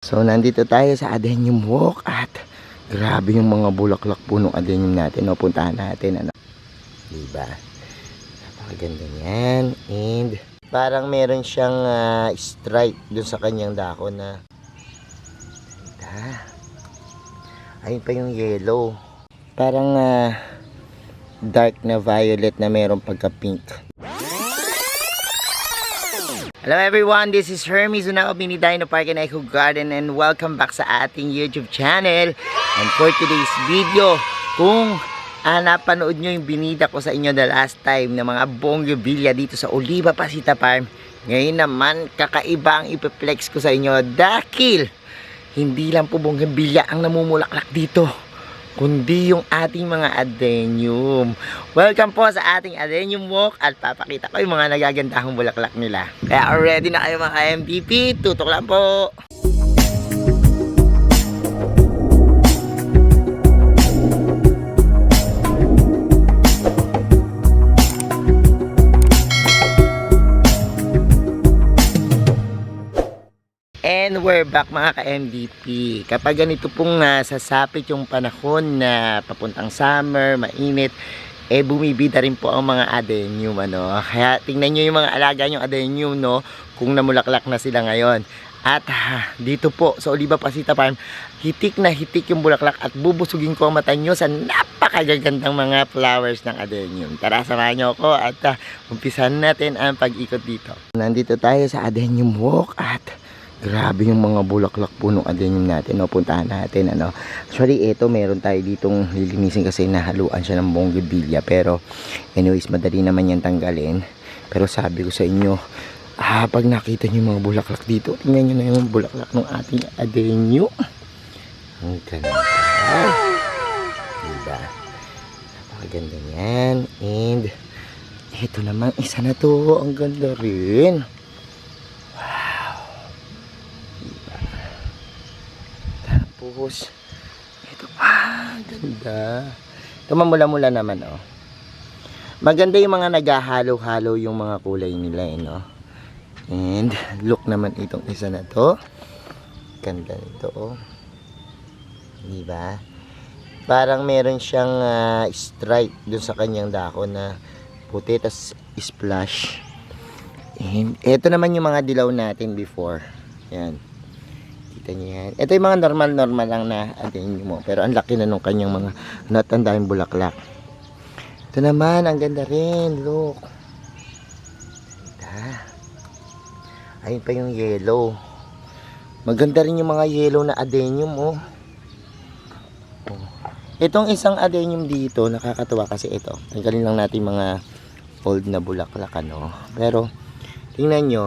So, nandito tayo sa Adenium Walk at grabe yung mga bulaklak po ng Adenium natin. No? Puntahan natin. Ano? Diba? Napakaganda yan. And parang meron siyang stripe dun sa kanyang dako na. Ayun pa yung yellow. Parang dark na violet na meron pagka-pink. Hello everyone, this is Hermes Unao Bini Dino Park and Eco Garden and welcome back sa ating YouTube channel. And for today's video, kung napanood nyo yung binida ko sa inyo the last time na mga bonggabilya dito sa Oliva Pasita Farm, ngayon naman kakaiba ang ipiplex ko sa inyo dahil hindi lang po bonggabilya ang namumulaklak dito, kundi yung ating mga adenium. Welcome po sa ating adenium walk at papakita ko yung mga nagagandahang bulaklak nila. Kaya ready na kayo mga MDP? Tutok lang po! And we're back mga ka-MDP. Kapag ganito pong sasapit yung panahon na papuntang summer, mainit, bumibida rin po ang mga adenium. Kaya tingnan nyo yung mga alaga yung adenium, no? Kung namulaklak na sila ngayon. At dito po sa Oliva Pasita Farm, hitik na hitik yung bulaklak at bubusugin ko ang mata nyo sa napakagagandang mga flowers ng adenium. Tara, samahan nyo ako at umpisan natin ang pag-ikot dito. Nandito tayo sa Adenium Walk at grabe yung mga bulaklak po ng adenium natin. Puntahan natin. Actually, ito meron tayo ditong lilinisin kasi nahaluan siya ng bonggabilya. Pero anyways, madali naman yan tanggalin. Pero sabi ko sa inyo, pag nakita nyo yung mga bulaklak dito, tingnan nyo na yung bulaklak ng ating adenium. Ang ganda. Diba? Napakaganda yan. And ito naman, isa na to. Ang ganda rin. Tapos ito pa, ganda. Ito mamula-mula naman, maganda yung mga naghahalo-halo yung mga kulay nila, And look naman itong isa na to. Ganda nito, diba? Parang meron siyang stripe dun sa kanyang dako na puti, tas splash. And ito naman yung mga dilaw natin before. Yan. Kita niyo yan. Ito yung mga normal lang na adenium mo. Pero ang laki na nung kanyang mga natandang bulaklak. Ito naman, ang ganda rin. Look. Ayun pa yung yellow. Maganda rin yung mga yellow na adenium, Itong isang adenium dito, nakakatuwa kasi ito. Tanggalin lang natin mga old na bulaklak, Pero, tingnan nyo.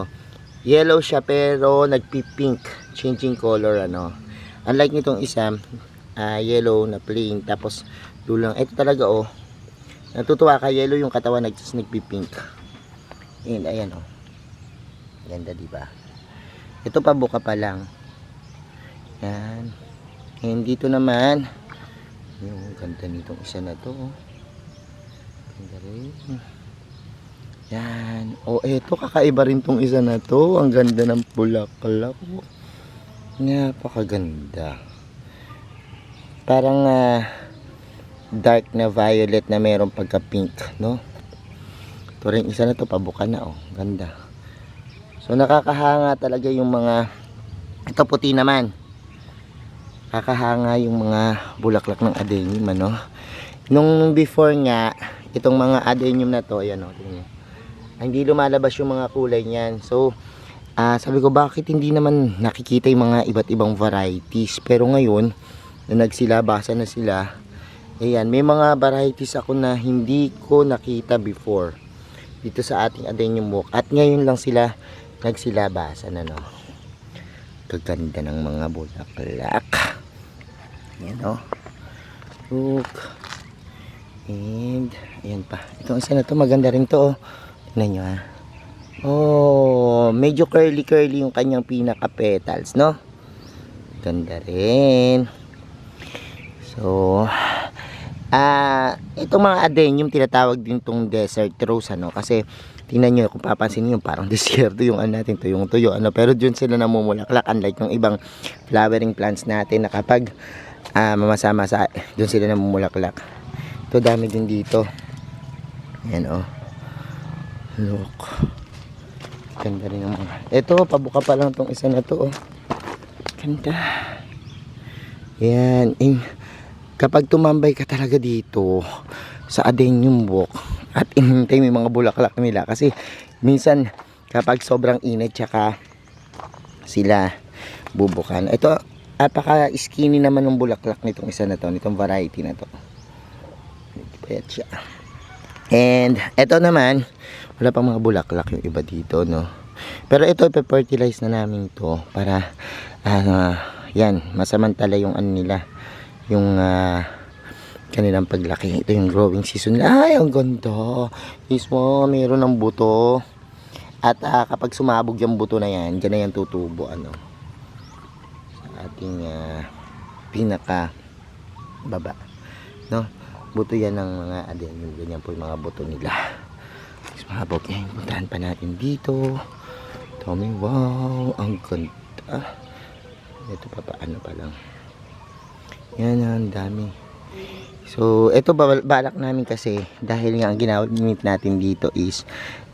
Yellow siya pero nagpi-pink, changing color, Unlike nitong isa, yellow na plain, tapos dulang. Ito talaga, natutuwa ka, yellow yung katawan, nagpi-pink. And ayan, ganda, diba? Ito pa buka pa lang. Yan. And dito naman, yung ganda nitong isa na to, ganda rin. Yan. Eto, kakaiba rin tong isa na to. Ang ganda ng bulaklak. Napakaganda. Parang dark na violet na meron pagka-pink, Ito rin isa na to, pabuka na, Ganda. So, nakakahanga talaga yung mga, ito puti naman. Kakahanga yung mga bulaklak ng adenium, Nung before nga, itong mga adenium na to, ayan, tingnan. Hindi lumalabas yung mga kulay niyan. So, sabi ko bakit hindi naman nakikita yung mga iba't ibang varieties. Pero ngayon, na nagsilabasa na sila, ayan, may mga varieties ako na hindi ko nakita before dito sa ating adenium walk. At ngayon lang sila nagsilabasan, Kaganda ng mga bulaklak. Ayan, Look. And, ayan pa. Itong isa na to, maganda rin to, Tignan nyo, medyo curly yung kanyang pinaka petals, Ganda rin. So, itong mga adenium tinatawag din tong desert rose, kasi tingnan nyo kung papansin nyo, parang desierto yung ano natin, tuyong-tuyo. Pero dyan sila namumulaklak, unlike yung ibang flowering plants natin na kapag mamasa-masa, dyan sila namumulaklak. Ito, dami din dito. Ayan, oh. Look. Ganda rin ang mga. Ito, pabuka pa lang tong isa na to, oh. Ganda. Yan. Kapag tumambay ka talaga dito sa Adenium Walk at inintay mo yung mga bulaklak nila, kasi minsan kapag sobrang init tsaka sila bubukan. Ito, apaka skinny naman ng bulaklak nitong isa na to, nitong variety na to. Payat siya. And ito naman, wala pang mga bulaklak yung iba dito, no. Pero ito, ipe-fertilize na namin to para yan, masamantala yung ano nila, yung kanilang paglaki. Ito yung growing season. Ay, ang ganda. Mismo, mayroon ng buto. At kapag sumabog yung buto na yan, dyan na yan tutubo, ano, sa ating pinaka baba, no. Buto yan ng mga adenium. Ganyan po yung mga buto nila. Sumabog yan. Puntahan pa natin dito. Tommy, wow, ang ganda. Ito pa paano pa lang. Yan, ang dami. So, ito balak namin kasi dahil nga ang ginamit natin dito is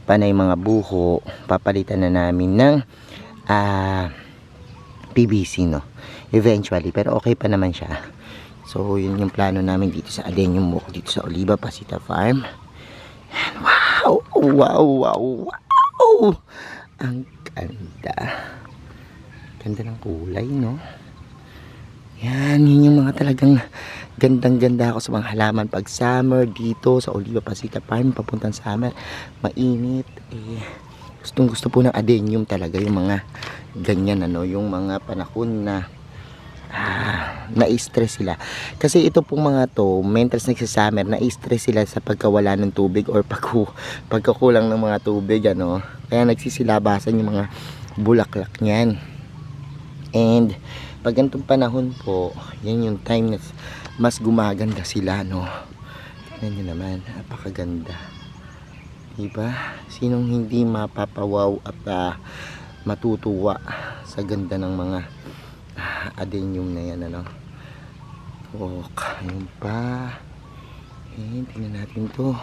panay mga buho, papalitan na namin ng PVC, no. Eventually, pero okay pa naman siya. So, yun yung plano namin dito sa Adenium Walk, dito sa Oliva Pasita Farm. Wow! Wow! Wow! Wow! Ang ganda. Ganda ng kulay, no? Yan, yun yung mga talagang gandang-ganda ako sa mga halaman pag summer dito sa Oliva Pasita Farm, papuntang summer, mainit. Gustong gusto po ng adenium talaga yung mga ganyan, ano, yung mga panahon na na-stress sila. Kasi ito pong mga to, mentals nagsasummer, na-stress sila sa pagkawala ng tubig or pagkakulang ng mga tubig, ano. Kaya nagsisilabasan yung mga bulaklak niyan. And pag ganitong panahon po, yan yung time na mas gumaganda sila, no. Tignan nyo naman, napakaganda, diba? Sinong hindi mapapawaw at matutuwa sa ganda ng mga adenium na yan, ano. Ayun pa. Tingnan natin to.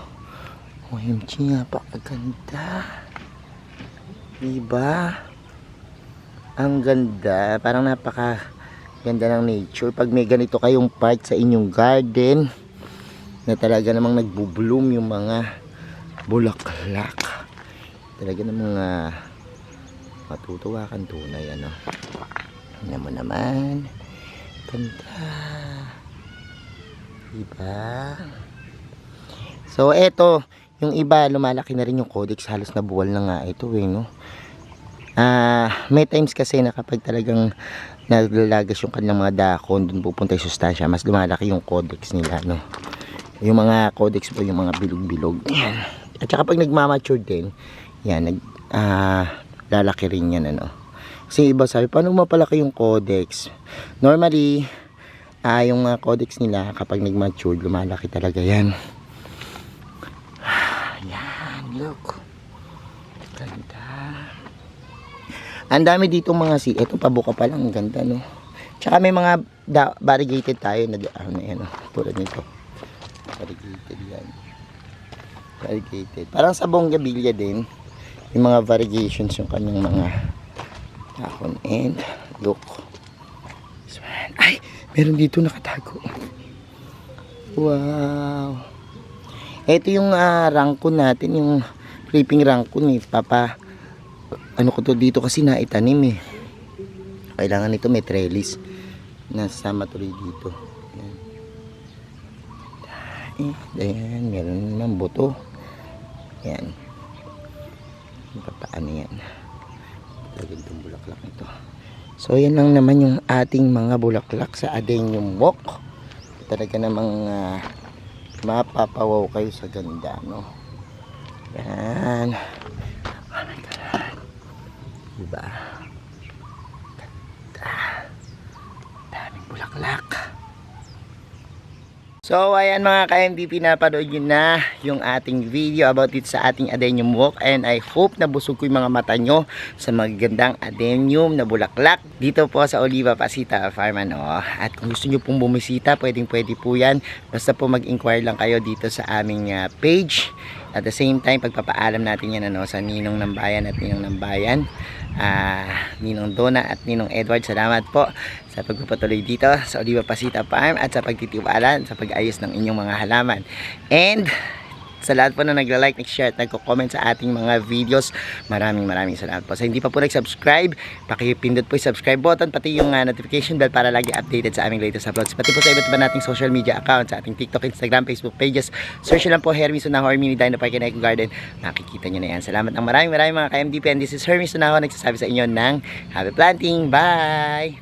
OMG, napakaganda, diba? Ang ganda, parang napaka ganda ng nature. Pag may ganito kayong part sa inyong garden na talaga namang nagbo-bloom yung mga bulaklak, talaga namang matutuwa kang tunay, ano. Tingnan mo naman, ganda, diba? So eto, yung iba lumalaki na rin yung codex, halos nabuwal na nga ito, no. May times kasi na kapag talagang naglalagas yung kanilang mga dahon, dun pupunta yung sustansya, mas lumalaki yung codex nila, no. Yung mga codex po, yung mga bilog-bilog. At saka pag nagmamature din, yan, lalaki rin yan, ano. Kasi iba sabi, paano mapalaki yung codex? Normally, yung mga codex nila, kapag nagmature, lumalaki talaga yan. Yan, look. Ganda. Ang dami dito mga ito pabuka pa lang, ang ganda, no. Tsaka may mga variegated tayo na yan, no. Tulad nito. Variegated yan. Variegated. Parang sa bonggabilya din. Yung mga variegations yung kanyang mga dahon. And look. Ay, meron dito nakatago. Wow. Ito yung rangkon natin, yung creeping rangkon, ano ko to dito kasi naitanim, kailangan nito may trellis, nasama tuloy dito. Ayan, meron naman buto. Ayan, paano yan, talagang itong bulaklak nito. So yan lang naman yung ating mga bulaklak sa Adenium Walk. Talaga namang mapapawaw kayo sa ganda, no. Yan, oh my God, diba? Ganda, daming bulaklak. So ayan mga ka-MDP, napanood nyo na yung ating video about it sa ating adenium walk, and I hope na busog ko yung mga mata nyo sa magagandang adenium na bulaklak dito po sa Oliva Pasita Farm, ano. At kung gusto nyo pong bumisita, pwede po yan, basta po mag-inquire lang kayo dito sa aming page. At the same time, pagpapaalam natin yan, ano, sa Ninong ng Bayan at Ninong ng Bayan, Ninong Donna at Ninong Edward. Salamat po sa pagpapatuloy dito sa Oliva Pasita Farm at sa pagtitiwala sa pag-ayos ng inyong mga halaman. And sa lahat po na nagla-like, nag-share at nagko-comment sa ating mga videos, maraming salamat po. Sa hindi pa po nag-subscribe, pakipindot po yung subscribe button, pati yung notification bell para lagi updated sa aming latest uploads. Pati po sa iba't iba nating social media accounts, sa ating TikTok, Instagram, Facebook pages. Search lang po Hermes Unaho or Mini Dino Park and Eco Garden. Makikita nyo na yan. Salamat ng maraming mga ka-MDP, and this is Hermes Unaho, nagsasabi sa inyo ng happy planting. Bye!